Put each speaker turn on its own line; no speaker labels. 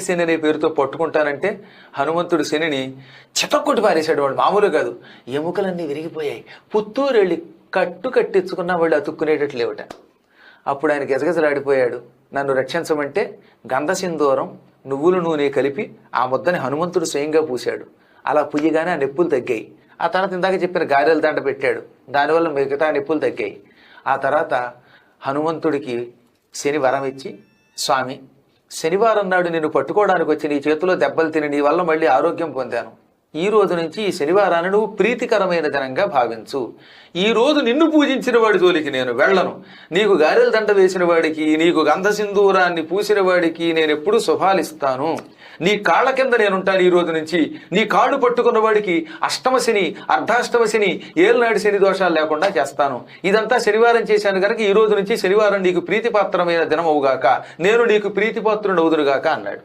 శని అనే పేరుతో పట్టుకుంటానంటే హనుమంతుడు శనిని చితక్కొట్టి పారేశాడు. వాడు మామూలు కాదు, ఎముకలన్నీ విరిగిపోయాయి. పుత్తూరు వెళ్ళి కట్టు కట్టించుకున్న వాళ్ళు అతుక్కునేటట్లు లేవట. అప్పుడు ఆయన గజగజలాడిపోయాడు. నన్ను రక్షించమంటే గంధసింధూరం నువ్వుల నూనె కలిపి ఆ ముద్దని హనుమంతుడు స్వయంగా పూశాడు. అలా పుయ్యగానే ఆ నొప్పులు తగ్గాయి. ఆ తర్వాత ఇందాక చెప్పిన గారెల దండ పెట్టాడు, దానివల్ల మిగతా నొప్పులు తగ్గాయి. ఆ తర్వాత హనుమంతుడికి శని వరం ఇచ్చి, స్వామి శనివారం నాడు నేను పట్టుకోవడానికి వచ్చి నీ చేతిలో దెబ్బలు తిని నీ వల్ల మళ్ళీ ఆరోగ్యం పొందాను. ఈ రోజు నుంచి ఈ శనివారాన్ని నువ్వు ప్రీతికరమైన దినంగా భావించు. ఈ రోజు నిన్ను పూజించిన వాడి జోలికి నేను వెళ్ళను. నీకు గారెల దండ వేసిన వాడికి, నీకు గంధసింధూరాన్ని పూసిన వాడికి నేను ఎప్పుడు శుభాలిస్తాను. నీ కాళ్ళ కింద నేనుంటాను. ఈ రోజు నుంచి నీ కాళ్ళు పట్టుకున్న వాడికి అష్టమ శని, అర్ధాష్టమ శని, ఏళ్ళనాడు శని దోషాలు లేకుండా చేస్తాను. ఇదంతా శనివారం చేశాను కనుక ఈ రోజు నుంచి శనివారం నీకు ప్రీతిపాత్రమైన దినం అవుగాక, నేను నీకు ప్రీతిపాత్రుడు అవుదురుగాక అన్నాడు.